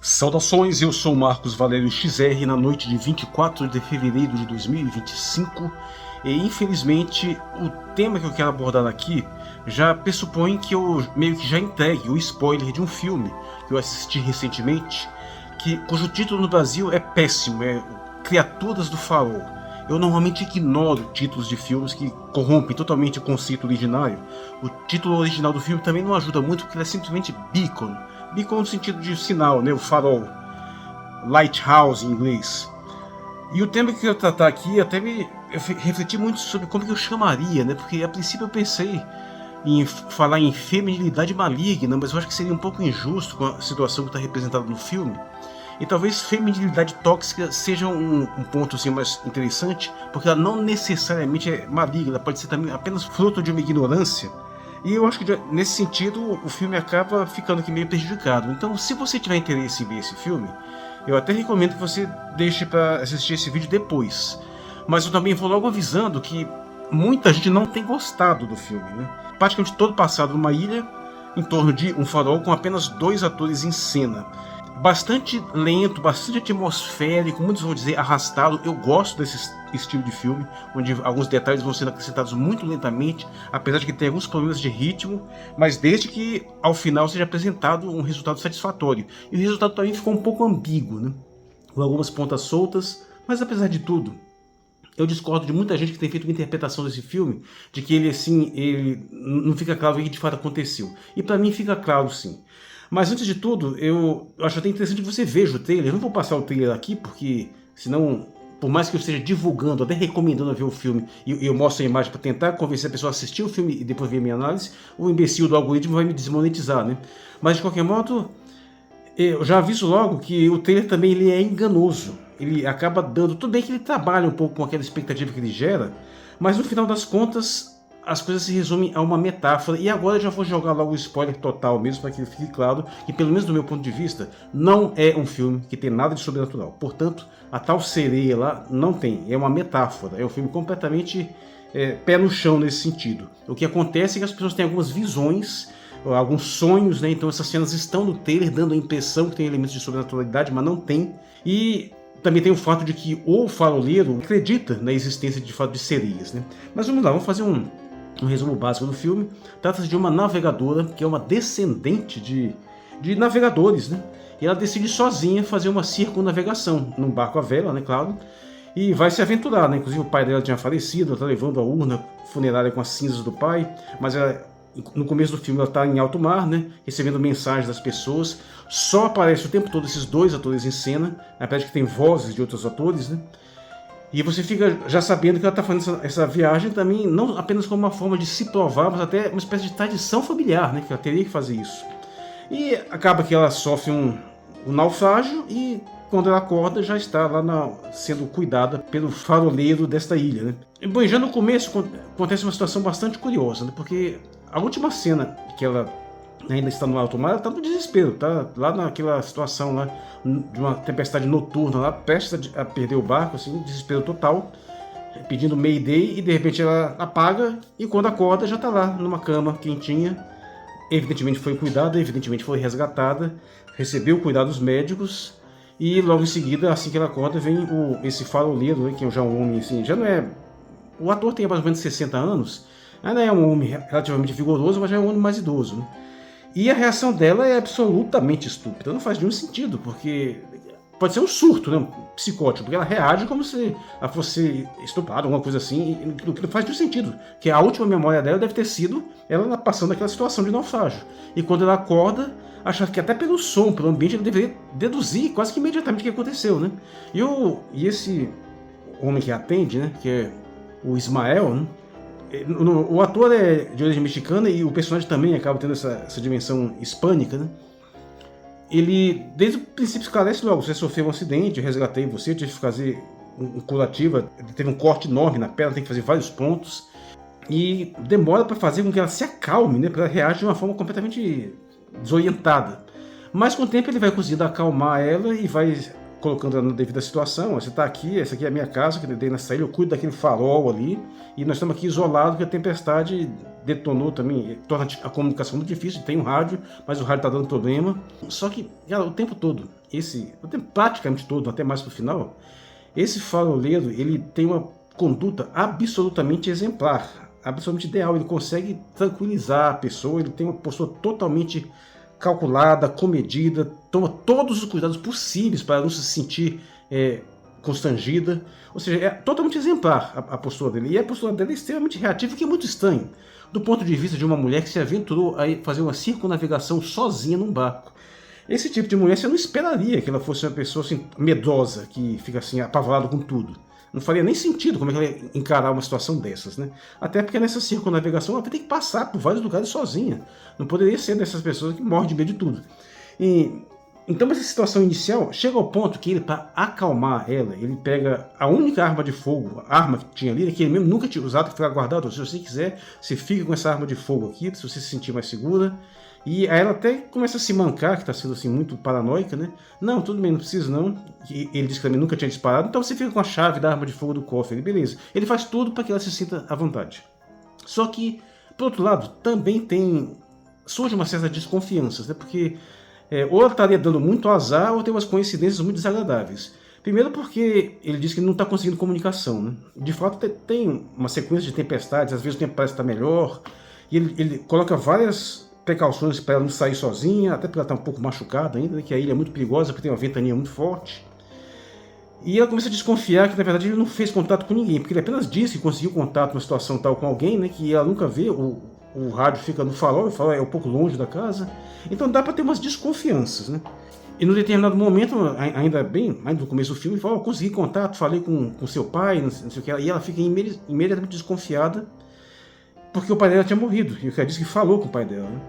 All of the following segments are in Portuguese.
Saudações, eu sou Marcos Valério XR na noite de 24 de fevereiro de 2025 e infelizmente o tema que eu quero abordar aqui já pressupõe que eu meio que já entregue o spoiler de um filme que eu assisti recentemente, cujo título no Brasil é péssimo, é Criaturas do Farol. Eu normalmente ignoro títulos de filmes que corrompem totalmente o conceito originário. O título original do filme também não ajuda muito porque ele é simplesmente beacon. Beacon no sentido de sinal, né? O farol. Lighthouse em inglês. E o tema que eu quero tratar aqui, eu refleti muito sobre como que eu chamaria, né? Porque a princípio eu pensei em falar em feminilidade maligna, mas eu acho que seria um pouco injusto com a situação que está representada no filme. E talvez feminilidade tóxica seja um ponto assim, mais interessante, porque ela não necessariamente é maligna, ela pode ser também apenas fruto de uma ignorância. E eu acho que nesse sentido o filme acaba ficando aqui meio prejudicado. Então, se você tiver interesse em ver esse filme, eu até recomendo que você deixe para assistir esse vídeo depois. Mas eu também vou logo avisando que muita gente não tem gostado do filme, né? Praticamente todo passado numa ilha, em torno de um farol com apenas 2 atores em cena. Bastante lento, bastante atmosférico, muitos vão dizer arrastado. Eu gosto desse estilo de filme, onde alguns detalhes vão sendo acrescentados muito lentamente, apesar de que tem alguns problemas de ritmo, mas desde que ao final seja apresentado um resultado satisfatório. E o resultado também ficou um pouco ambíguo, né? Com algumas pontas soltas, mas apesar de tudo, eu discordo de muita gente que tem feito uma interpretação desse filme, de que ele não fica claro o que de fato aconteceu. E para mim fica claro sim. Mas antes de tudo, eu acho até interessante que você veja o trailer. Eu não vou passar o trailer aqui, porque senão, por mais que eu esteja divulgando, até recomendando a ver o filme, e eu mostro a imagem para tentar convencer a pessoa a assistir o filme e depois ver a minha análise, o imbecil do algoritmo vai me desmonetizar, né? Mas de qualquer modo, eu já aviso logo que o trailer também ele é enganoso. Ele acaba dando... Tudo bem que ele trabalha um pouco com aquela expectativa que ele gera, mas no final das contas as coisas se resumem a uma metáfora. E agora eu já vou jogar logo o spoiler total mesmo, para que fique claro que, pelo menos do meu ponto de vista, não é um filme que tem nada de sobrenatural. Portanto, a tal sereia lá não tem, é uma metáfora. É um filme completamente pé no chão nesse sentido. O que acontece é que as pessoas têm algumas visões, alguns sonhos, né? Então essas cenas estão no trailer dando a impressão que tem elementos de sobrenaturalidade, mas não tem. E também tem o fato de que o faroleiro acredita na existência de fato de sereias, né? Mas vamos lá, vamos fazer um resumo básico do filme. Trata-se de uma navegadora que é uma descendente de navegadores, né? E ela decide sozinha fazer uma circunnavegação num barco à vela, né, claro, e vai se aventurar, né? Inclusive o pai dela tinha falecido, ela está levando a urna funerária com as cinzas do pai, mas no começo do filme ela está em alto mar, né, recebendo mensagens das pessoas. Só aparece o tempo todo esses 2 atores em cena, apesar de que tem vozes de outros atores, né? E você fica já sabendo que ela está fazendo essa viagem também, não apenas como uma forma de se provar, mas até uma espécie de tradição familiar, né? Que ela teria que fazer isso. E acaba que ela sofre um naufrágio e quando ela acorda já está lá sendo cuidada pelo faroleiro desta ilha, né? E, bom, já no começo acontece uma situação bastante curiosa, né? Porque a última cena que ela ainda está no alto mar, ela está no desespero, tá lá naquela situação lá de uma tempestade noturna lá, prestes a perder o barco, assim, desespero total, pedindo Mayday, e de repente ela apaga e quando acorda já está lá numa cama quentinha, evidentemente foi cuidada, evidentemente foi resgatada, recebeu cuidados médicos e logo em seguida, assim que ela acorda, vem esse faroleiro, né, que é já um homem assim, já não é... O ator tem mais ou menos 60 anos, ainda é um homem relativamente vigoroso, mas já é um homem mais idoso, né? E a reação dela é absolutamente estúpida, não faz nenhum sentido, porque pode ser um surto, né, psicótico, porque ela reage como se ela fosse estuprada, alguma coisa assim, e não faz nenhum sentido, que a última memória dela deve ter sido ela passando aquela situação de naufrágio. E quando ela acorda, acha que até pelo som, pelo ambiente, ela deveria deduzir quase que imediatamente o que aconteceu, né? E esse homem que atende, né, que é o Ismael, né? O ator é de origem mexicana e o personagem também acaba tendo essa dimensão hispânica, né? Ele, desde o princípio, esclarece logo: você sofreu um acidente, eu resgatei você, eu tive que fazer um curativo, teve um corte enorme na perna, tem que fazer vários pontos. E demora para fazer com que ela se acalme, né? Para ela reagir de uma forma completamente desorientada. Mas com o tempo ele vai conseguindo acalmar ela e vai colocando ela na devida situação. Você está aqui, essa aqui é a minha casa, que eu dei nessa ilha, eu cuido daquele farol ali, e nós estamos aqui isolados, porque a tempestade detonou também, torna a comunicação muito difícil, tem um rádio, mas o rádio está dando problema. Só que, cara, o tempo todo, praticamente todo, até mais pro final, esse faroleiro, ele tem uma conduta absolutamente exemplar, absolutamente ideal. Ele consegue tranquilizar a pessoa, ele tem uma postura totalmente calculada, comedida, toma todos os cuidados possíveis para não se sentir constrangida. Ou seja, é totalmente exemplar a postura dele. E a postura dele é extremamente reativa, que é muito estranho, do ponto de vista de uma mulher que se aventurou a fazer uma circunnavegação sozinha num barco. Esse tipo de mulher você não esperaria que ela fosse uma pessoa assim, medrosa, que fica assim apavorada com tudo. Não faria nem sentido como é que ela ia encarar uma situação dessas, né? Até porque nessa circunnavegação ela vai ter que passar por vários lugares sozinha. Não poderia ser dessas pessoas que morrem de medo de tudo. Então essa situação inicial chega ao ponto que ele, para acalmar ela, ele pega a única arma de fogo, a arma que tinha ali, que ele mesmo nunca tinha usado, que fica guardado. Se você quiser, você fica com essa arma de fogo aqui, se você se sentir mais segura. E aí ela até começa a se mancar, que está sendo assim muito paranoica, né? Não, tudo bem, não precisa não. E ele disse que também nunca tinha disparado, então você fica com a chave da arma de fogo do cofre. Beleza. Ele faz tudo para que ela se sinta à vontade. Só que, por outro lado, também surge uma certa desconfiança, né? Porque ou ela estaria dando muito azar, ou tem umas coincidências muito desagradáveis. Primeiro porque ele diz que ele não está conseguindo comunicação, né? De fato tem uma sequência de tempestades, às vezes o tempo parece estar melhor, e ele coloca várias precauções para ela não sair sozinha, até porque ela está um pouco machucada ainda, né, que a ilha é muito perigosa porque tem uma ventania muito forte. E ela começa a desconfiar que na verdade ele não fez contato com ninguém, porque ele apenas disse que conseguiu contato numa situação tal com alguém, né, que ela nunca vê, o rádio fica no farol, o farol é um pouco longe da casa, então dá para ter umas desconfianças, né. E num determinado momento, ainda no começo do filme, ele fala, consegui contato, falei com seu pai, não sei o que, e ela fica imediatamente desconfiada, porque o pai dela tinha morrido, e o cara disse que falou com o pai dela, né?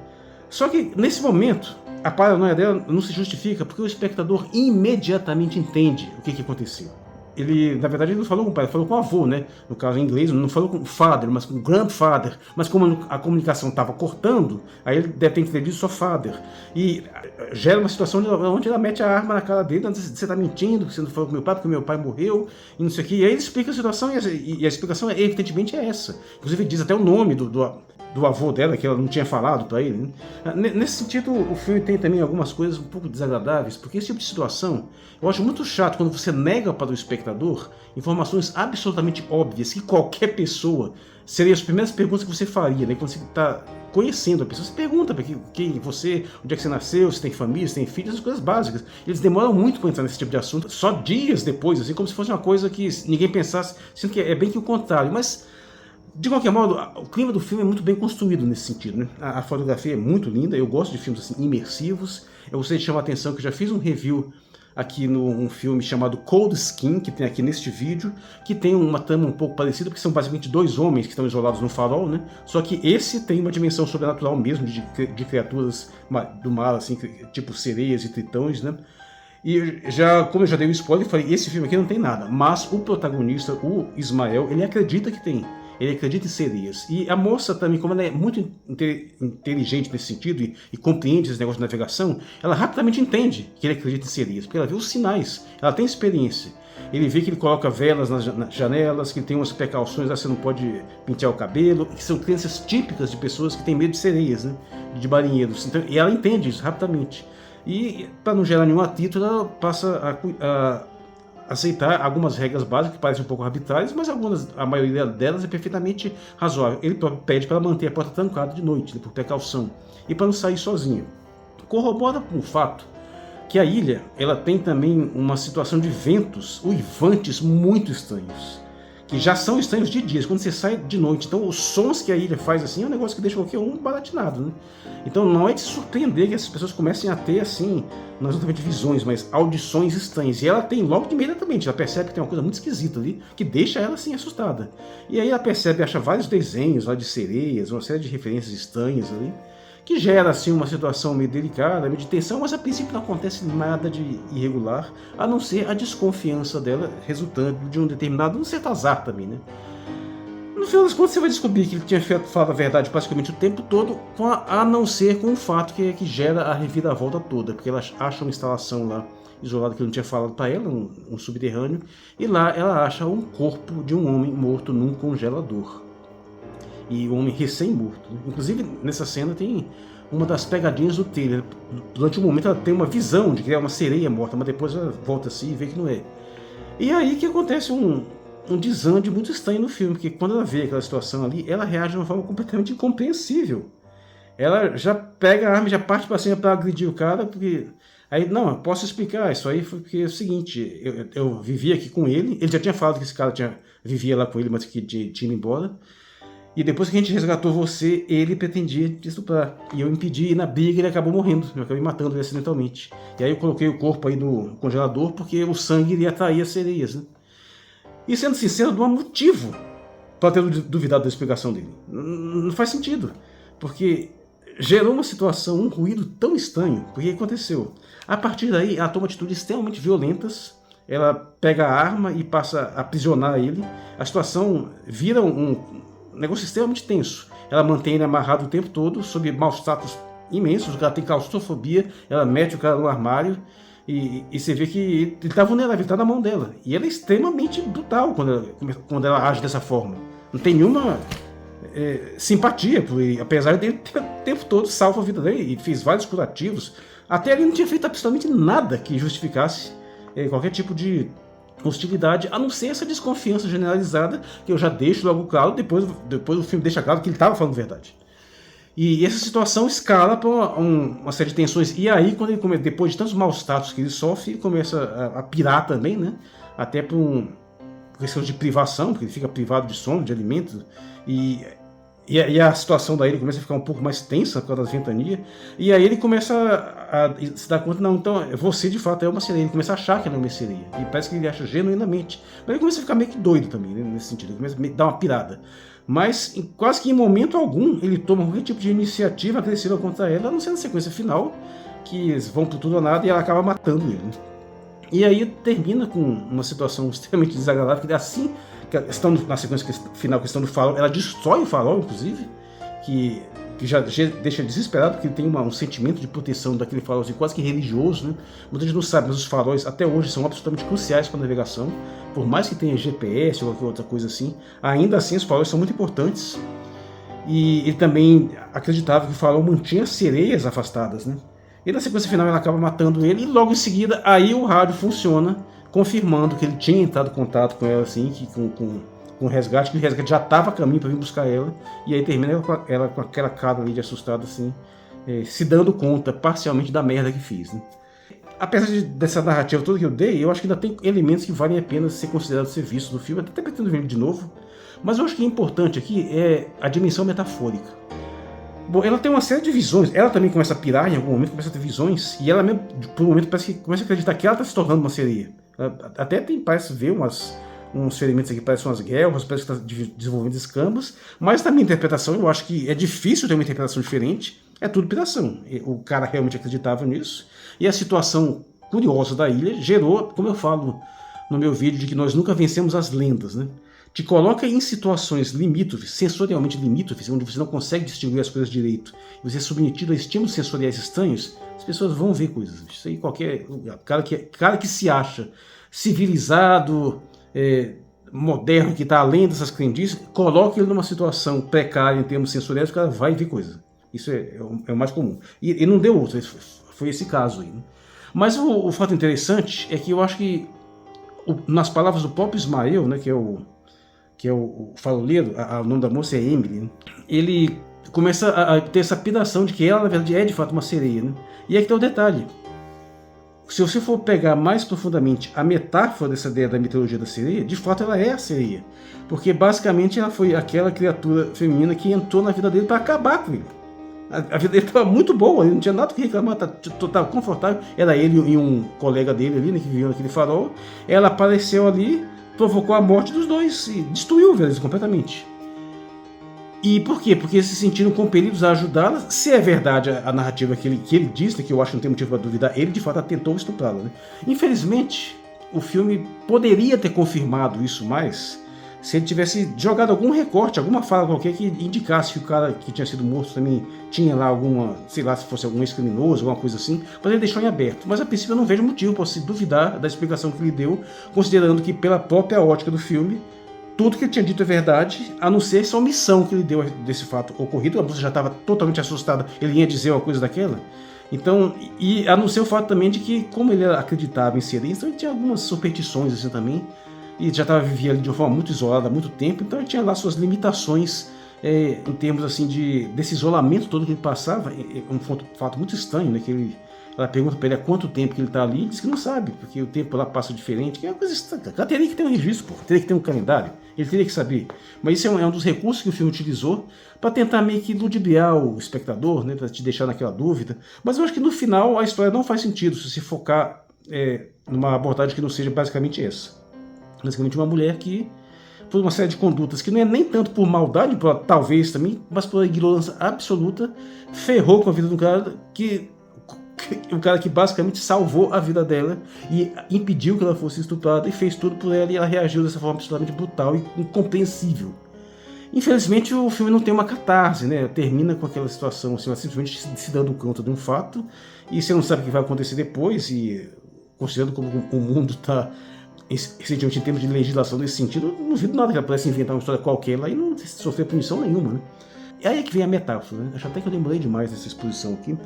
Só que, nesse momento, a paranoia dela não se justifica, porque o espectador imediatamente entende o que aconteceu. Ele, na verdade, ele não falou com o pai, ele falou com o avô, né? No caso em inglês, não falou com o father, mas com o grandfather. Mas como a comunicação estava cortando, aí ele deve ter entendido só father. E gera uma situação onde ela mete a arma na cara dele, você está mentindo, você não falou com meu pai, porque meu pai morreu, e não sei o quê. E aí ele explica a situação, e a explicação, evidentemente, é essa. Inclusive, ele diz até o nome do avô dela, que ela não tinha falado para ele, né? Nesse sentido, o filme tem também algumas coisas um pouco desagradáveis, porque esse tipo de situação eu acho muito chato quando você nega para o espectador informações absolutamente óbvias que qualquer pessoa seriam as primeiras perguntas que você faria, né? Quando você está conhecendo a pessoa, você pergunta para quem você, onde é que você nasceu, se tem família, se tem filhos, essas coisas básicas. Eles demoram muito para entrar nesse tipo de assunto, só dias depois, assim, como se fosse uma coisa que ninguém pensasse, sendo que é bem que o contrário, mas de qualquer modo, o clima do filme é muito bem construído nesse sentido, né? A fotografia é muito linda, eu gosto de filmes assim, imersivos. Eu gostaria de chamar a atenção que eu já fiz um review aqui num filme chamado Cold Skin, que tem aqui neste vídeo, que tem uma trama um pouco parecida, porque são basicamente dois homens que estão isolados no farol, né? Só que esse tem uma dimensão sobrenatural mesmo, de criaturas do mar, assim, tipo sereias e tritões, né? E como eu já dei o spoiler, eu falei, esse filme aqui não tem nada, mas o protagonista, o Ismael, ele acredita que tem. Ele acredita em sereias. E a moça também, como ela é muito inteligente nesse sentido e compreende esse negócio de navegação, ela rapidamente entende que ele acredita em sereias, porque ela vê os sinais, ela tem experiência. Ele vê que ele coloca velas nas janelas, que ele tem umas precauções, você não pode pentear o cabelo, que são crenças típicas de pessoas que têm medo de sereias, né? De marinheiros. Então, e ela entende isso rapidamente. E, para não gerar nenhum atrito, ela passa a aceitar algumas regras básicas que parecem um pouco arbitrárias, mas a maioria delas é perfeitamente razoável. Ele pede para manter a porta trancada de noite, né, por precaução, e para não sair sozinho. Corrobora com o fato que a ilha ela tem também uma situação de ventos uivantes muito estranhos, que já são estranhos de dias, quando você sai de noite. Então os sons que a ilha faz assim é um negócio que deixa qualquer um baratinado, né? Então não é de se surpreender que essas pessoas comecem a ter assim, não exatamente visões, mas audições estranhas. E ela tem logo de imediatamente, ela percebe que tem uma coisa muito esquisita ali, que deixa ela assim assustada. E aí ela percebe, acha vários desenhos lá de sereias, uma série de referências estranhas ali, que gera assim uma situação meio delicada, meio de tensão, mas a princípio não acontece nada de irregular, a não ser a desconfiança dela resultante de um certo azar também, né? No final das contas você vai descobrir que ele tinha falado a verdade praticamente o tempo todo, a não ser com o fato que gera a reviravolta toda, porque ela acha uma instalação lá isolada que ele não tinha falado para ela, um subterrâneo, e lá ela acha um corpo de um homem morto num congelador. E um homem recém-morto. Inclusive, nessa cena tem uma das pegadinhas do trailer. Durante um momento ela tem uma visão de que é uma sereia morta, mas depois ela volta assim e vê que não é. E aí que acontece um desande muito estranho no filme, porque quando ela vê aquela situação ali, ela reage de uma forma completamente incompreensível. Ela já pega a arma e já parte pra cima pra agredir o cara, porque... Aí, não, eu posso explicar, isso aí foi porque é o seguinte, eu vivia aqui com ele já tinha falado que esse cara vivia lá com ele, mas que tinha ido embora. E depois que a gente resgatou você, ele pretendia te estuprar. E eu impedi, e na briga ele acabou morrendo. Eu acabei matando ele acidentalmente. E aí eu coloquei o corpo aí no congelador, porque o sangue iria atrair as sereias, né? E sendo sincero, não há motivo para ter duvidado da explicação dele. Não faz sentido. Porque gerou uma situação, um ruído tão estranho. Porque o que aconteceu? A partir daí, ela toma atitudes extremamente violentas. Ela pega a arma e passa a aprisionar ele. A situação vira um negócio extremamente tenso. Ela mantém ele amarrado o tempo todo, sob maus tratos imensos. O cara tem claustrofobia, ela mete o cara no armário e você vê que ele está vulnerável, ele está na mão dela. E ela é extremamente brutal quando ela age dessa forma. Não tem nenhuma simpatia por ele, apesar de ele ter o tempo todo salvo a vida dele e fez vários curativos. Até ele não tinha feito absolutamente nada que justificasse qualquer tipo de hostilidade, a não ser essa desconfiança generalizada, que eu já deixo logo claro, depois o filme deixa claro que ele estava falando verdade. E essa situação escala para uma série de tensões, e aí, quando ele depois de tantos maus tratos que ele sofre, ele começa a pirar também, né? Até por questão de privação, porque ele fica privado de sono, de alimento, e a situação daí ele começa a ficar um pouco mais tensa por causa das ventanias, e aí ele começa a se dar conta, não, então você de fato é uma sereia, ele começa a achar que ela é uma sereia, e parece que ele acha genuinamente, mas ele começa a ficar meio que doido também, né, nesse sentido, ele começa a dar uma pirada, mas quase que em momento algum ele toma qualquer tipo de iniciativa agressiva contra ela, a não ser na sequência final, que eles vão por tudo ou nada e ela acaba matando ele, né? E aí termina com uma situação extremamente desagradável, que assim, na sequência final, questão do farol, ela destrói o farol, inclusive, que já deixa desesperado, porque ele tem um sentimento de proteção daquele farol assim, quase que religioso, né? Muita gente não sabe, mas os faróis até hoje são absolutamente cruciais para a navegação, por mais que tenha GPS ou qualquer outra coisa assim, ainda assim os faróis são muito importantes. E ele também acreditava que o farol mantinha sereias afastadas, né? E na sequência final ela acaba matando ele, e logo em seguida aí o rádio funciona, confirmando que ele tinha entrado em contato com ela, assim, com o resgate, que o resgate já estava a caminho para vir buscar ela, e aí termina ela com aquela cara ali de assustada, assim, se dando conta parcialmente da merda que fez, né? Apesar dessa narrativa toda que eu dei, eu acho que ainda tem elementos que valem a pena ser considerados ser vistos no filme, até pretendo ver ele de novo, mas eu acho que o importante aqui é a dimensão metafórica. Bom, ela tem uma série de visões, ela também começa a pirar em algum momento, começa a ter visões, e ela mesmo, por um momento, parece que começa a acreditar que ela está se tornando uma sereia. Ela até parece ver uns ferimentos aqui, parecem umas guerras, parece que está desenvolvendo escamas, mas na minha interpretação, eu acho que é difícil ter uma interpretação diferente, é tudo piração. O cara realmente acreditava nisso, e a situação curiosa da ilha gerou, como eu falo no meu vídeo, de que nós nunca vencemos as lendas, né? Te coloca em situações limítrofes, sensorialmente limítrofes, onde você não consegue distinguir as coisas direito, você é submetido a estímulos sensoriais estranhos, as pessoas vão ver coisas. Isso aí qualquer cara que se acha civilizado, moderno, que está além dessas crendices, coloca ele numa situação precária em termos sensoriais, o cara vai ver coisa. Isso é o mais comum. E não deu outro, foi esse caso aí, né? Mas o fato interessante é que eu acho que, nas palavras do próprio Ismael, né, que é o faroleiro, o nome da moça é Emily, né? Ele começa a ter essa piração de que ela, na verdade, é de fato uma sereia, né? E aqui está o detalhe. Se você for pegar mais profundamente a metáfora dessa ideia da mitologia da sereia, de fato ela é a sereia. Porque basicamente ela foi aquela criatura feminina que entrou na vida dele para acabar com ele. A vida dele estava muito boa, ele não tinha nada que reclamar, estava confortável. Era ele e um colega dele ali, né, que vivia naquele farol. Ela apareceu ali, provocou a morte dos dois e destruiu eles completamente. E por quê? Porque eles se sentiram compelidos a ajudá-la. Se é verdade a narrativa que ele diz, né, que eu acho que não tem motivo para duvidar, ele de fato tentou estuprá-la, né? Infelizmente, o filme poderia ter confirmado isso mais se ele tivesse jogado algum recorte, alguma fala qualquer que indicasse que o cara que tinha sido morto também tinha lá alguma, sei lá, se fosse algum ex-criminoso, alguma coisa assim, mas ele deixou em aberto. Mas a princípio eu não vejo motivo para se duvidar da explicação que ele deu, considerando que pela própria ótica do filme, tudo que ele tinha dito é verdade, a não ser essa omissão que ele deu desse fato ocorrido. A moça já estava totalmente assustada, ele ia dizer uma coisa daquela. Então, e a não ser o fato também de que, como ele acreditava em sereias, então ele tinha algumas superstições assim também, e já vivia ali de uma forma muito isolada há muito tempo, então ele tinha lá suas limitações em termos assim desse isolamento todo que ele passava. É um fato muito estranho, né? Ela pergunta para ele há quanto tempo que ele está ali, e ele diz que não sabe, porque o tempo lá passa diferente, que é uma coisa estranha. Ela teria que ter um registro, pô, teria que ter um calendário, ele teria que saber. Mas isso é um dos recursos que o filme utilizou para tentar meio que ludibriar o espectador, né, para te deixar naquela dúvida. Mas eu acho que no final a história não faz sentido se focar numa abordagem que não seja basicamente essa. Basicamente uma mulher que, por uma série de condutas que não é nem tanto por maldade, talvez também, mas por ignorância absoluta, ferrou com a vida do cara um cara que basicamente salvou a vida dela e impediu que ela fosse estuprada e fez tudo por ela, e ela reagiu dessa forma absolutamente brutal e incompreensível. Infelizmente o filme não tem uma catarse, né? Termina com aquela situação assim, ela simplesmente se dando conta de um fato, e você não sabe o que vai acontecer depois, e considerando como o mundo está recentemente em termos de legislação nesse sentido, eu não duvido nada que ela pudesse inventar uma história qualquer lá e não sofrer punição nenhuma, né? E aí é que vem a metáfora, né? Acho até que eu demorei demais nessa exposição aqui,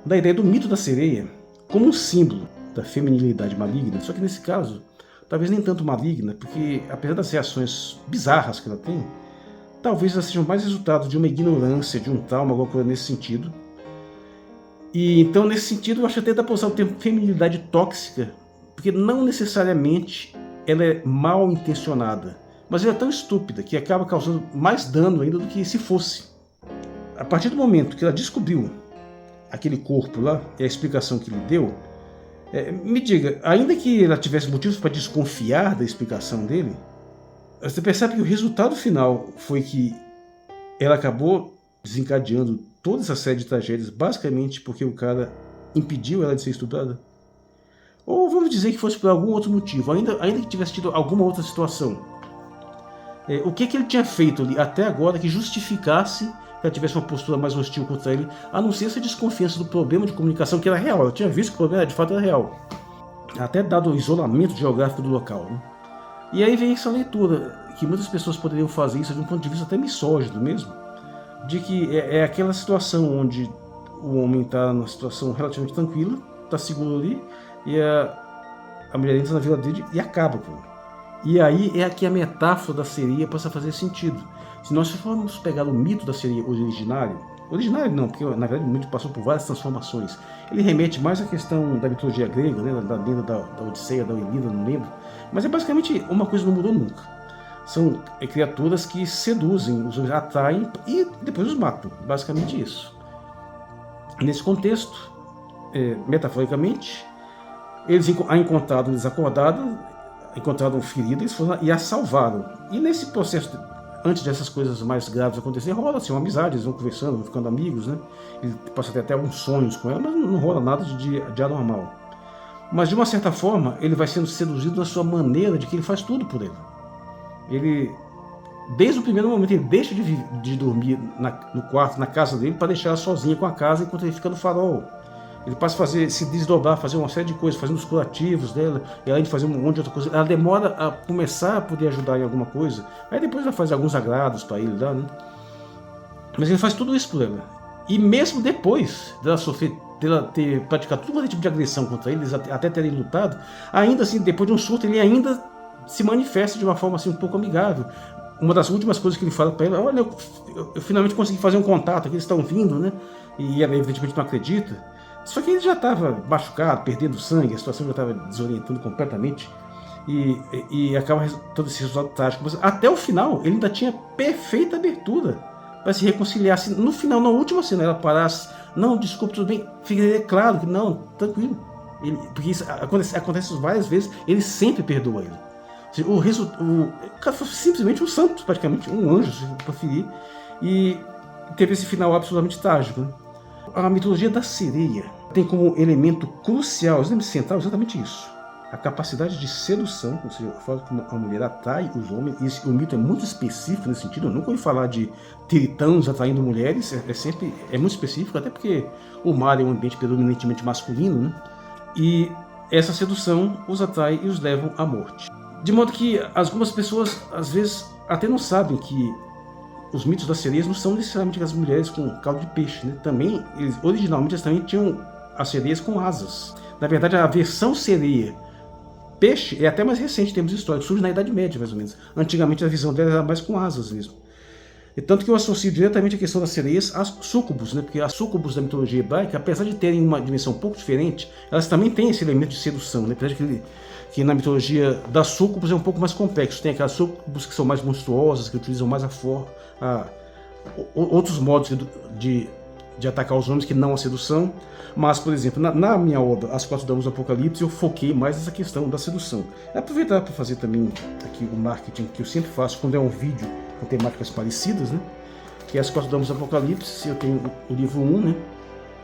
da ideia do mito da sereia como um símbolo da feminilidade maligna, só que nesse caso, talvez nem tanto maligna, porque apesar das reações bizarras que ela tem, talvez elas sejam mais resultado de uma ignorância, de um trauma, alguma coisa nesse sentido. E então, nesse sentido, eu acho até que dá para usar o termo feminilidade tóxica, porque não necessariamente ela é mal intencionada, mas ela é tão estúpida que acaba causando mais dano ainda do que se fosse. A partir do momento que ela descobriu aquele corpo lá, e a explicação que ele deu, me diga, ainda que ela tivesse motivos para desconfiar da explicação dele, você percebe que o resultado final foi que ela acabou desencadeando toda essa série de tragédias, basicamente porque o cara impediu ela de ser estuprada? Ou vamos dizer que fosse por algum outro motivo, ainda que tivesse tido alguma outra situação. O que ele tinha feito ali até agora que justificasse que ela tivesse uma postura mais hostil contra ele, a não ser essa desconfiança do problema de comunicação, que era real. Eu tinha visto que o problema de fato era real, até dado o isolamento geográfico do local, né? E aí vem essa leitura, que muitas pessoas poderiam fazer isso de um ponto de vista até misógino mesmo, de que é aquela situação onde o homem está numa situação relativamente tranquila, está seguro ali, e a mulher entra na vida dele e acaba com ele. E aí é aqui a metáfora da sereia passa a fazer sentido. Se nós formos pegar o mito da sereia originário não, porque na verdade o mito passou por várias transformações. Ele remete mais à questão da mitologia grega, né, da lenda da Odisseia, da Ilíada, não lembro. Mas é basicamente uma coisa que não mudou nunca. São criaturas que seduzem, os atraem e depois os matam. Basicamente isso. Nesse contexto, metaforicamente, eles a encontraram desacordada, encontraram ferida e a salvaram. E nesse processo, antes dessas coisas mais graves acontecerem, rola assim uma amizade, eles vão conversando, vão ficando amigos, né? Ele passa até alguns sonhos com ela, mas não rola nada de anormal. Mas de uma certa forma, ele vai sendo seduzido na sua maneira de que ele faz tudo por ele. Ele, desde o primeiro momento, ele deixa de dormir no quarto, na casa dele, para deixar ela sozinha com a casa enquanto ele fica no farol. Ele passa a se desdobrar, fazer uma série de coisas, fazendo os curativos dela, e além de fazer um monte de outra coisa, ela demora a começar a poder ajudar em alguma coisa. Aí depois ela faz alguns agrados para ele lá, né? Mas ele faz tudo isso por ela. E mesmo depois dela ter praticado todo tipo de agressão contra eles, até terem lutado, ainda assim, depois de um surto, ele ainda se manifesta de uma forma assim um pouco amigável. Uma das últimas coisas que ele fala para ela: olha, eu finalmente consegui fazer um contato, aqui eles estão vindo, né? E ela evidentemente não acredita. Só que ele já estava machucado, perdendo sangue, a situação já estava desorientando completamente, e acaba todo esse resultado trágico. Mas até o final, ele ainda tinha perfeita abertura para se reconciliar. Se no final, na última cena, ela parasse: não, desculpe, tudo bem, fica claro que não, tranquilo. Porque isso acontece várias vezes, ele sempre perdoa ele. O cara foi simplesmente um santo, praticamente, um anjo, se preferir, e teve esse final absolutamente trágico, né? A mitologia da sereia tem como elemento crucial, central, exatamente isso: a capacidade de sedução, ou seja, a forma como a mulher atrai os homens. E o mito é muito específico nesse sentido. Eu nunca ouvi falar de tritãos atraindo mulheres, é muito específico, até porque o mar é um ambiente predominantemente masculino, né? E essa sedução os atrai e os levam à morte. De modo que algumas pessoas, às vezes, até não sabem que os mitos das sereias não são necessariamente as mulheres com caldo de peixe, né? Também, originalmente, eles também tinham as sereias com asas. Na verdade, a versão sereia peixe é até mais recente em termos históricos, surge na Idade Média, mais ou menos. Antigamente, a visão dela era mais com asas mesmo. E tanto que eu associo diretamente a questão das sereias às súcubos, né? Porque as súcubos da mitologia hebraica, apesar de terem uma dimensão um pouco diferente, elas também têm esse elemento de sedução, né? Apesar de que na mitologia das súcubos é um pouco mais complexo. Tem aquelas súcubos que são mais monstruosas, que utilizam mais outros modos de atacar os homens que não a sedução. Mas, por exemplo, na minha obra As Quatro Damas do Apocalipse, eu foquei mais nessa questão da sedução. Aproveitar para fazer também aqui o marketing que eu sempre faço quando é um vídeo com temáticas parecidas, né? Que é As Quatro Damas do Apocalipse. Eu tenho o livro 1, né?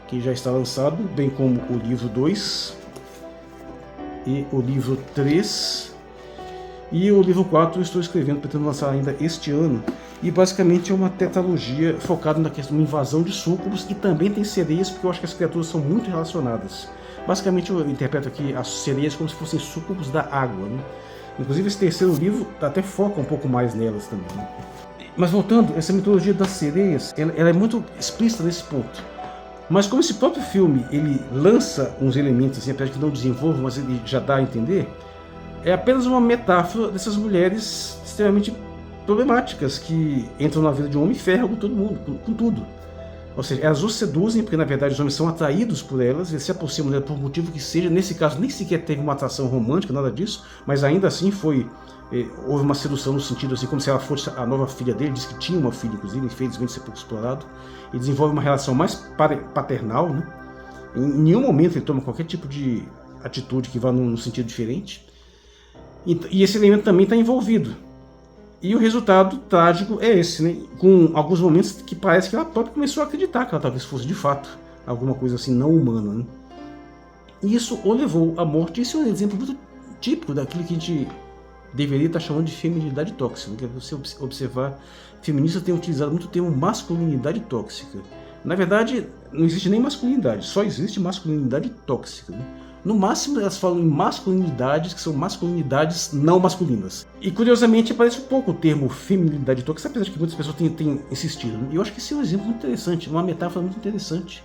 Que já está lançado, bem como o livro 2 e o livro 3 e o livro 4 eu estou escrevendo, pretendo lançar ainda este ano. E basicamente é uma tetralogia focada na questão da invasão de súcubos, e também tem sereias, porque eu acho que as criaturas são muito relacionadas. Basicamente eu interpreto aqui as sereias como se fossem súcubos da água, né? Inclusive esse terceiro livro até foca um pouco mais nelas também, né? Mas voltando, essa mitologia das sereias, ela é muito explícita nesse ponto. Mas como esse próprio filme ele lança uns elementos, assim, apesar de que não desenvolve, mas ele já dá a entender, é apenas uma metáfora dessas mulheres extremamente problemáticas que entram na vida de um homem e ferram com todo mundo, com tudo. Ou seja, elas os seduzem, porque na verdade os homens são atraídos por elas, eles se aproximam delas por motivo que seja. Nesse caso nem sequer teve uma atração romântica, nada disso, mas ainda assim houve uma sedução no sentido assim, como se ela fosse a nova filha dele. Diz que tinha uma filha, inclusive, infelizmente isso é pouco explorado. E desenvolve uma relação mais paternal, né? Em nenhum momento ele toma qualquer tipo de atitude que vá num sentido diferente. E esse elemento também está envolvido. E o resultado trágico é esse, né? Com alguns momentos que parece que ela própria começou a acreditar que ela talvez fosse de fato alguma coisa assim não humana, né? E isso o levou à morte. Esse é um exemplo muito típico daquilo que a gente deveria estar chamando de feminilidade tóxica, né? Que você observar, feministas têm utilizado muito o termo masculinidade tóxica. Na verdade, não existe nem masculinidade, só existe masculinidade tóxica, né? No máximo, elas falam em masculinidades que são masculinidades não masculinas. E curiosamente aparece um pouco o termo feminilidade tóxica, apesar de que muitas pessoas têm insistido. E eu acho que esse é um exemplo muito interessante, uma metáfora muito interessante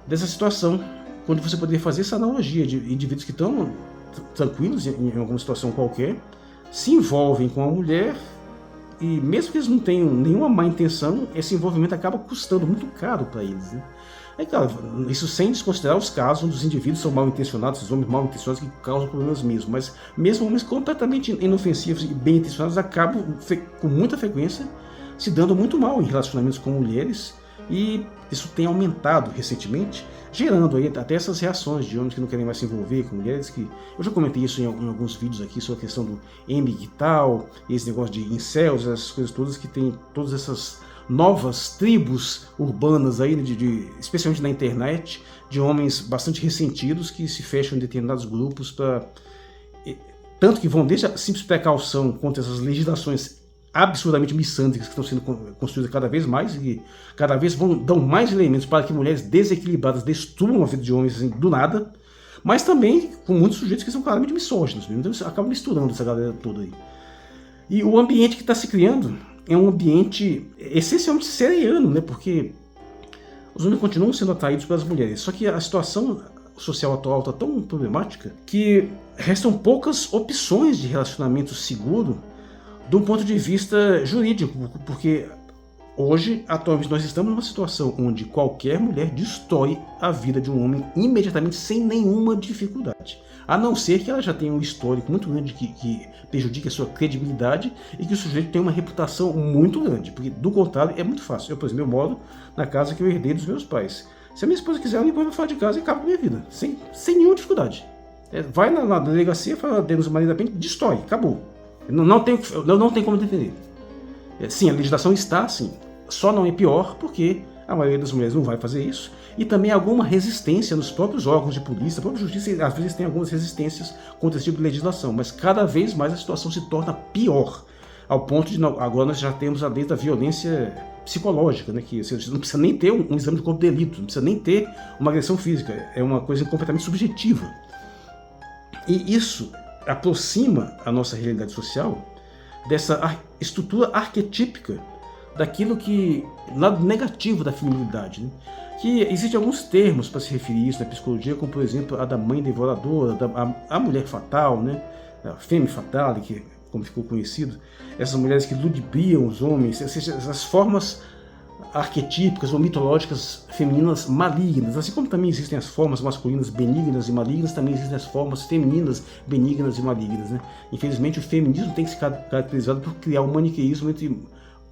dessa situação, quando você poderia fazer essa analogia de indivíduos que estão tranquilos em alguma situação qualquer, se envolvem com a mulher, e mesmo que eles não tenham nenhuma má intenção, esse envolvimento acaba custando muito caro para eles, né? É claro, isso sem desconsiderar os casos onde os indivíduos são mal intencionados, esses homens mal intencionados que causam problemas mesmo, mas mesmo homens completamente inofensivos e bem intencionados acabam com muita frequência se dando muito mal em relacionamentos com mulheres, e isso tem aumentado recentemente, gerando aí até essas reações de homens que não querem mais se envolver com mulheres, que eu já comentei isso em alguns vídeos aqui sobre a questão do MGTOW, esse negócio de incels, essas coisas todas, que tem todas essas novas tribos urbanas aí, especialmente na internet, de homens bastante ressentidos que se fecham em determinados grupos, tanto que vão desde a simples precaução contra essas legislações absurdamente missândricas que estão sendo construídas cada vez mais, e cada vez dão mais elementos para que mulheres desequilibradas destruam a vida de homens assim, do nada, mas também com muitos sujeitos que são claramente misóginos, então acabam misturando essa galera toda aí. E o ambiente que está se criando é um ambiente essencialmente seriano, né? Porque os homens continuam sendo atraídos pelas mulheres, só que a situação social atual está tão problemática que restam poucas opções de relacionamento seguro de um ponto de vista jurídico, porque hoje, atualmente, nós estamos numa situação onde qualquer mulher destrói a vida de um homem imediatamente, sem nenhuma dificuldade. A não ser que ela já tenha um histórico muito grande que prejudique a sua credibilidade e que o sujeito tenha uma reputação muito grande, porque do contrário é muito fácil. Eu, por exemplo, eu moro na casa que eu herdei dos meus pais. Se a minha esposa quiser, ela me põe pra fora de casa e acaba com a minha vida, sem nenhuma dificuldade. Vai na delegacia, fala denúncia maneiramente, destrói, acabou. Não tem como defender. Sim, a legislação está assim, só não é pior porque a maioria das mulheres não vai fazer isso, e também alguma resistência nos próprios órgãos de polícia, a própria justiça às vezes tem algumas resistências contra esse tipo de legislação, mas cada vez mais a situação se torna pior, ao ponto de agora nós já temos a lei da violência psicológica, né, que você não precisa nem ter um exame de corpo de delito, não precisa nem ter uma agressão física, é uma coisa completamente subjetiva. E isso aproxima a nossa realidade social dessa estrutura arquetípica daquilo que, lado negativo da feminilidade, né? Que existem alguns termos para se referir a isso na psicologia, como por exemplo a da mãe devoradora, a mulher fatal, né? A femme fatale, que como ficou conhecido, essas mulheres que ludibriam os homens, essas formas arquetípicas ou mitológicas femininas malignas, assim como também existem as formas masculinas benignas e malignas, também existem as formas femininas benignas e malignas, né? Infelizmente o feminismo tem que ser caracterizado por criar um maniqueísmo entre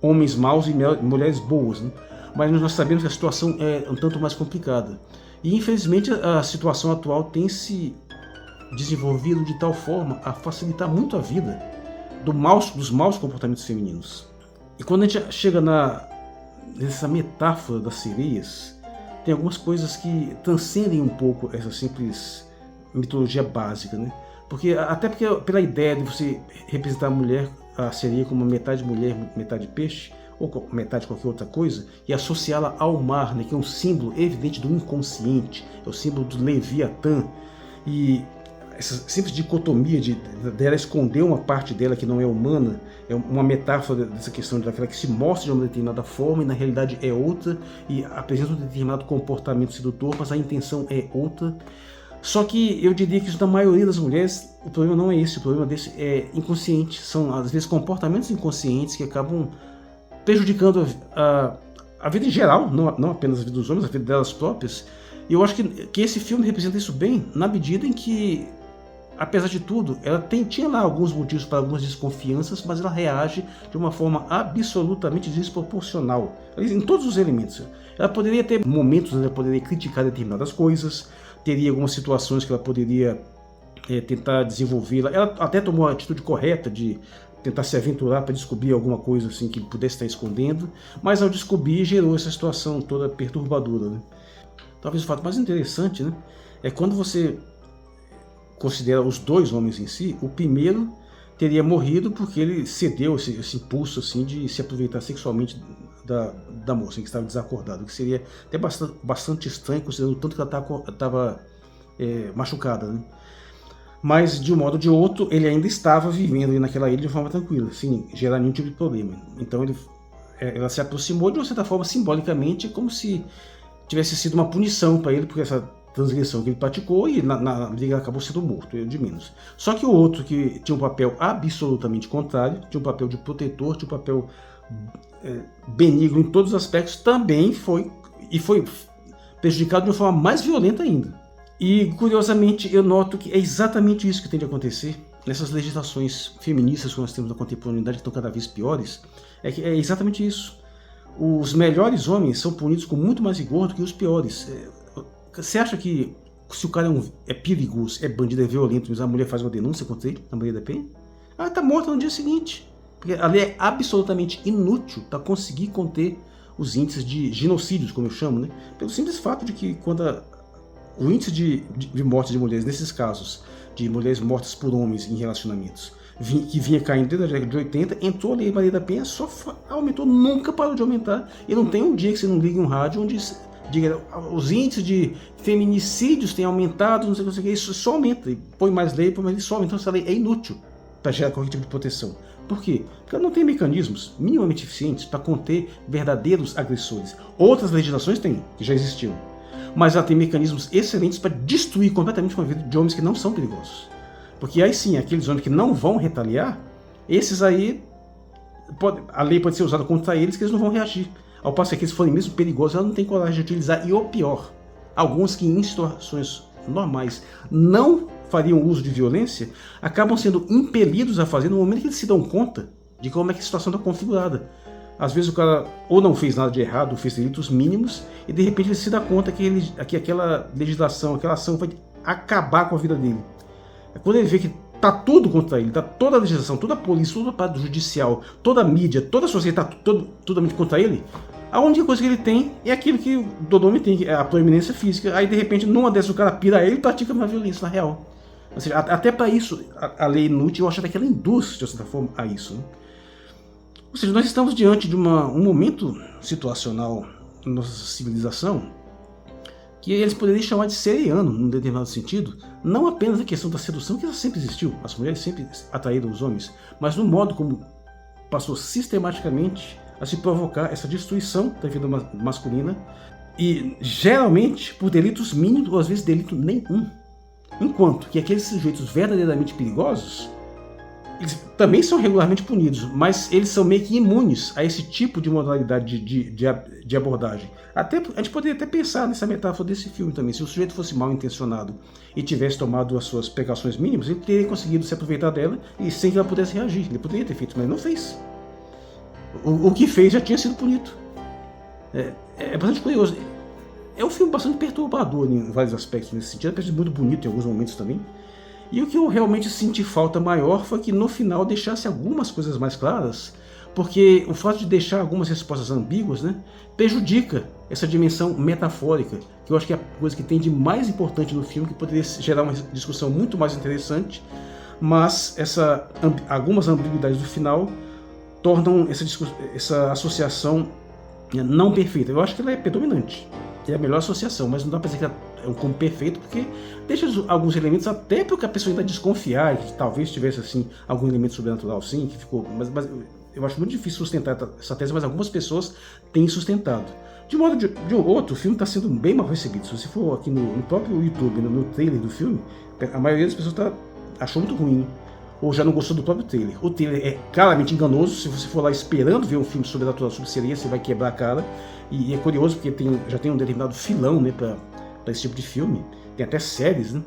homens maus e mulheres boas, né? Mas nós sabemos que a situação é um tanto mais complicada. E infelizmente a situação atual tem se desenvolvido de tal forma a facilitar muito a vida dos maus comportamentos femininos. E quando a gente chega nessa metáfora das sereias, tem algumas coisas que transcendem um pouco essa simples mitologia básica, né? Até porque pela ideia de você representar a sereia como metade mulher, metade peixe, ou metade de qualquer outra coisa, e associá-la ao mar, né, que é um símbolo evidente do inconsciente, é o símbolo do Leviatã, e essa simples dicotomia dela esconder uma parte dela que não é humana, é uma metáfora dessa questão daquela que se mostra de uma determinada forma e na realidade é outra, e apresenta um determinado comportamento sedutor, mas a intenção é outra. Só que eu diria que da maioria das mulheres, o problema não é esse, o problema desse é inconsciente, são às vezes comportamentos inconscientes que acabam prejudicando a vida em geral, não apenas a vida dos homens, a vida delas próprias. E eu acho que esse filme representa isso bem, na medida em que, apesar de tudo, ela tinha lá alguns motivos para algumas desconfianças, mas ela reage de uma forma absolutamente desproporcional, em todos os elementos. Ela poderia ter momentos onde ela poderia criticar determinadas coisas, teria algumas situações que ela poderia tentar desenvolvê-la. Ela até tomou a atitude correta de tentar se aventurar para descobrir alguma coisa assim que pudesse estar escondendo, mas ao descobrir gerou essa situação toda perturbadora, né? Talvez o fato mais interessante, né, é quando você considera os dois homens em si. O primeiro teria morrido porque ele cedeu esse impulso assim de se aproveitar sexualmente da moça, que estava desacordada, que seria até bastante estranho, considerando o tanto que ela estava machucada, né? Mas, de um modo ou de outro, ele ainda estava vivendo ali naquela ilha de forma tranquila, sem gerar nenhum tipo de problema. Então ela se aproximou de uma certa forma, simbolicamente, como se tivesse sido uma punição para ele por essa transgressão que ele praticou, e na briga acabou sendo morto, de menos. Só que o outro, que tinha um papel absolutamente contrário, tinha um papel de protetor, tinha um papel benigno em todos os aspectos, também foi prejudicado de uma forma mais violenta ainda. E, curiosamente, eu noto que é exatamente isso que tem de acontecer nessas legislações feministas que nós temos na contemporaneidade, que estão cada vez piores. É exatamente isso. Os melhores homens são punidos com muito mais rigor do que os piores. Você acha que se o cara é perigoso, é bandido, é violento, mas a mulher faz uma denúncia contra ele, na Maria da Penha, ela está morta no dia seguinte? Porque a lei é absolutamente inútil para conseguir conter os índices de genocídios, como eu chamo, né? Pelo simples fato de que quando o índice de morte de mulheres, nesses casos, de mulheres mortas por homens em relacionamentos, que vinha caindo desde a década de 80, entrou a Lei Maria da Penha, só aumentou, nunca parou de aumentar. E não tem um dia que você não ligue um rádio onde diga os índices de feminicídios têm aumentado, não sei o que, isso só aumenta. E põe mais lei, só aumenta. Então essa lei é inútil para gerar qualquer tipo de proteção. Por quê? Porque ela não tem mecanismos minimamente eficientes para conter verdadeiros agressores. Outras legislações têm, que já existiam. Mas ela tem mecanismos excelentes para destruir completamente uma vida de homens que não são perigosos. Porque aí sim, aqueles homens que não vão retaliar, esses aí, a lei pode ser usada contra eles, que eles não vão reagir. Ao passo que aqueles forem mesmo perigosos, ela não tem coragem de utilizar. E o pior, alguns que em situações normais não fariam uso de violência, acabam sendo impelidos a fazer no momento que eles se dão conta de como é que a situação está configurada. Às vezes o cara ou não fez nada de errado, ou fez delitos mínimos, e de repente ele se dá conta que aquela legislação, aquela ação vai acabar com a vida dele. É quando ele vê que está tudo contra ele, está toda a legislação, toda a polícia, toda a parte judicial, toda a mídia, toda a sociedade está totalmente contra ele, a única coisa que ele tem é aquilo que o Dodome tem, que é a proeminência física. Aí de repente, numa dessas o cara pira ele e pratica uma violência na real. Ou seja, até para isso, a lei inútil, eu acho até que ela induz, de certa forma, a isso, né? Ou seja, nós estamos diante de um momento situacional na nossa civilização que eles poderiam chamar de seriano, num determinado sentido, não apenas a questão da sedução, que ela sempre existiu, as mulheres sempre atraíram os homens, mas no modo como passou sistematicamente a se provocar essa destruição da vida masculina, e geralmente por delitos mínimos, ou às vezes delito nenhum. Enquanto que aqueles sujeitos verdadeiramente perigosos, eles também são regularmente punidos, mas eles são meio que imunes a esse tipo de modalidade de abordagem. Até, a gente poderia até pensar nessa metáfora desse filme também. Se o sujeito fosse mal intencionado e tivesse tomado as suas precauções mínimas, ele teria conseguido se aproveitar dela e sem que ela pudesse reagir. Ele poderia ter feito, mas não fez. O que fez já tinha sido punido. É bastante curioso. É um filme bastante perturbador em vários aspectos nesse sentido, apesar de muito bonito em alguns momentos também. E o que eu realmente senti falta maior foi que no final deixasse algumas coisas mais claras, porque o fato de deixar algumas respostas ambíguas, né, prejudica essa dimensão metafórica, que eu acho que é a coisa que tem de mais importante no filme, que poderia gerar uma discussão muito mais interessante, mas algumas ambiguidades do final tornam essa associação não perfeita. Eu acho que ela é predominante. É a melhor associação, mas não dá para dizer que é um combo perfeito, porque deixa alguns elementos até porque a pessoa ainda desconfiar, que talvez tivesse assim algum elemento sobrenatural, sim, que ficou. Mas eu acho muito difícil sustentar essa tese, mas algumas pessoas têm sustentado. De modo de outro, o filme está sendo bem mal recebido. Se você for aqui no próprio YouTube, no trailer do filme, a maioria das pessoas achou muito ruim, ou já não gostou do próprio trailer. O trailer é claramente enganoso. Se você for lá esperando ver um filme sobrenatural sobre sereia, você vai quebrar a cara. E é curioso porque já tem um determinado filão, né, para esse tipo de filme. Tem até séries, né?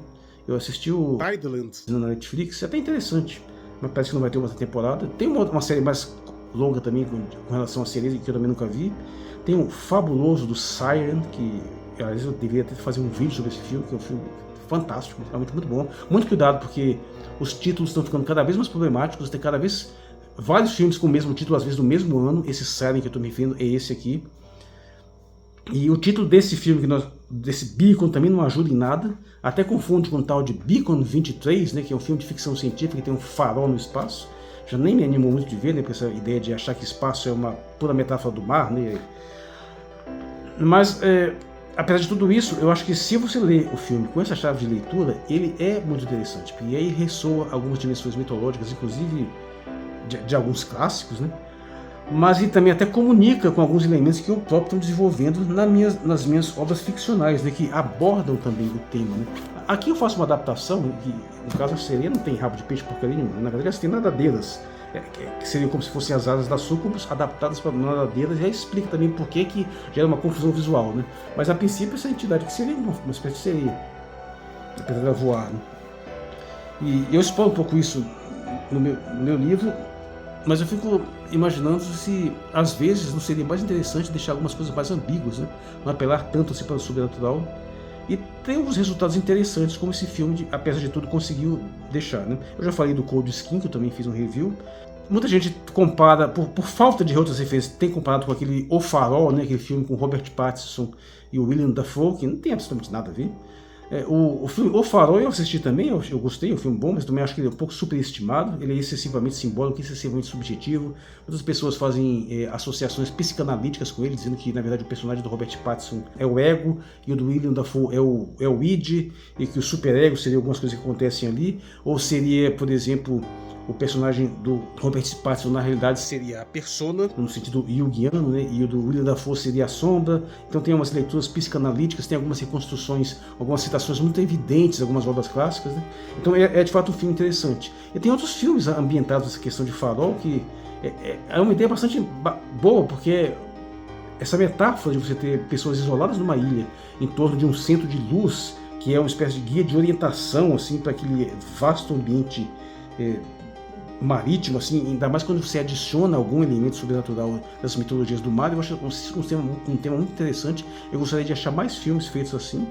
Eu assisti o Tidelands na Netflix, é até interessante, mas parece que não vai ter outra temporada. Tem uma série mais longa também com relação a sereias, que eu também nunca vi. Tem o Fabuloso do Siren, que às vezes eu deveria até fazer um vídeo sobre esse filme, que é um filme fantástico, realmente muito bom. Muito cuidado, porque os títulos estão ficando cada vez mais problemáticos, tem cada vez vários filmes com o mesmo título, às vezes no mesmo ano. Esse Siren que eu estou me referindo é esse aqui. E o título desse filme, desse Beacon, também não ajuda em nada. Até confunde com o tal de Beacon 23, né, que é um filme de ficção científica que tem um farol no espaço. Já nem me animou muito de ver, né, com essa ideia de achar que espaço é uma pura metáfora do mar, né. Mas, apesar de tudo isso, eu acho que se você ler o filme com essa chave de leitura, ele é muito interessante. Porque aí ressoa algumas dimensões mitológicas, inclusive de alguns clássicos, né. Mas ele também até comunica com alguns elementos que eu próprio estou desenvolvendo nas minhas obras ficcionais, né, que abordam também o tema. Né. Aqui eu faço uma adaptação, que no caso a sereia não tem rabo de peixe porcaria nenhuma, na verdade elas têm nadadeiras, que seriam como se fossem as asas das súcubus adaptadas para nadadeiras, e aí explica também por que gera uma confusão visual. Né. Mas a princípio essa entidade que seria uma espécie de sereia, apesar dela voar. Né. E eu exploro um pouco isso no meu livro. Mas eu fico imaginando se, às vezes, não seria mais interessante deixar algumas coisas mais ambíguas, né? Não apelar tanto assim para o sobrenatural. E tem alguns resultados interessantes, como esse filme, apesar de tudo, conseguiu deixar, né? Eu já falei do Cold Skin, que eu também fiz um review. Muita gente compara, por falta de outras referências, tem comparado com aquele O Farol, né? Aquele filme com Robert Pattinson e o William Dafoe, que não tem absolutamente nada a ver. O filme O Farol eu assisti também, eu gostei, é um filme bom, mas também acho que ele é um pouco superestimado, ele é excessivamente simbólico, excessivamente subjetivo. Outras pessoas fazem associações psicanalíticas com ele, dizendo que na verdade o personagem do Robert Pattinson é o ego e o do William Dafoe é o id, e que o superego seria algumas coisas que acontecem ali, ou seria, por exemplo, o personagem do Robert Pattinson na realidade seria a persona, no sentido junguiano, né? E o do William Dafoe seria a sombra. Então tem umas leituras psicanalíticas, tem algumas reconstruções, algumas citações muito evidentes, algumas obras clássicas, né? Então é de fato um filme interessante. E tem outros filmes ambientados nessa questão de farol, que é uma ideia bastante boa, porque essa metáfora de você ter pessoas isoladas numa ilha, em torno de um centro de luz, que é uma espécie de guia de orientação assim, para aquele vasto ambiente marítimo, assim, ainda mais quando você adiciona algum elemento sobrenatural das mitologias do mar. Eu acho um tema muito interessante. Eu gostaria de achar mais filmes feitos assim.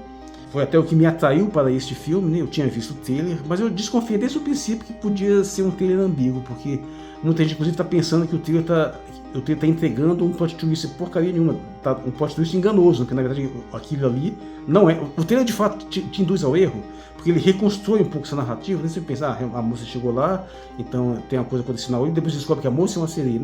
Foi até o que me atraiu para este filme, né? Eu tinha visto o trailer, mas eu desconfiei desde o princípio que podia ser um trailer ambíguo, porque muita gente inclusive está pensando que o trailer está entregando um plot twist porcaria nenhuma, um plot twist enganoso, que na verdade aquilo ali não é. O trailer de fato te induz ao erro, porque ele reconstrói um pouco essa narrativa, né? Você pensa, a moça chegou lá, então tem uma coisa acontecendo na olho, e depois você descobre que a moça é uma sereia.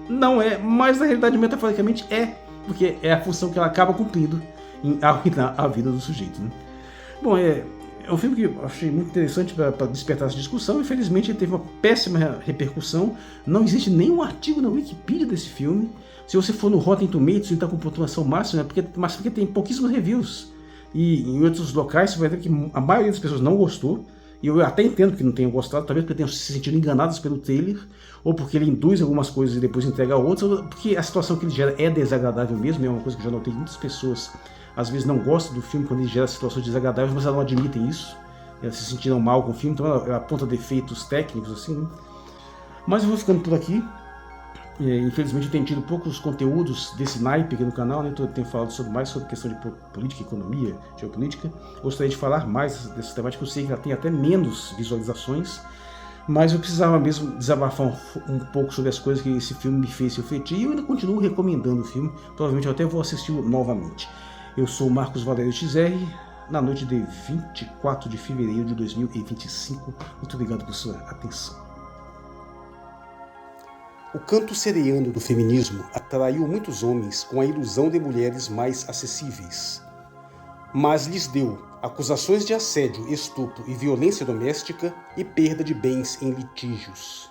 Não é, mas na realidade metaforicamente é, porque é a função que ela acaba cumprindo. em arruinar a vida do sujeito, né? Bom, é um filme que eu achei muito interessante para despertar essa discussão. Infelizmente ele teve uma péssima repercussão. Não existe nenhum artigo na Wikipedia desse filme. Se você for no Rotten Tomatoes, ele está com pontuação máxima, mas porque tem pouquíssimos reviews. E em outros locais você vai ver que a maioria das pessoas não gostou. E eu até entendo que não tenham gostado, talvez porque tenham se sentido enganados pelo trailer, ou porque ele induz algumas coisas e depois entrega outras, ou porque a situação que ele gera é desagradável mesmo. É uma coisa que eu já notei, muitas pessoas às vezes não gostam do filme quando ele gera situações desagradáveis, mas elas não admitem isso. Elas se sentiram mal com o filme, então ela aponta defeitos técnicos assim, né? Mas eu vou ficando por aqui. Infelizmente eu tenho tido poucos conteúdos desse naipe aqui no canal, né? Eu tenho falado mais sobre questão de política, economia, geopolítica. Gostaria de falar mais dessa temática, eu sei que ela tem até menos visualizações, mas eu precisava mesmo desabafar um pouco sobre as coisas que esse filme me fez refletir, e eu ainda continuo recomendando o filme. Provavelmente eu até vou assisti-lo novamente. Eu sou o Marcos Valério XR, na noite de 24 de fevereiro de 2025. Muito obrigado por sua atenção. O canto sereiano do feminismo atraiu muitos homens com a ilusão de mulheres mais acessíveis, mas lhes deu acusações de assédio, estupro e violência doméstica e perda de bens em litígios.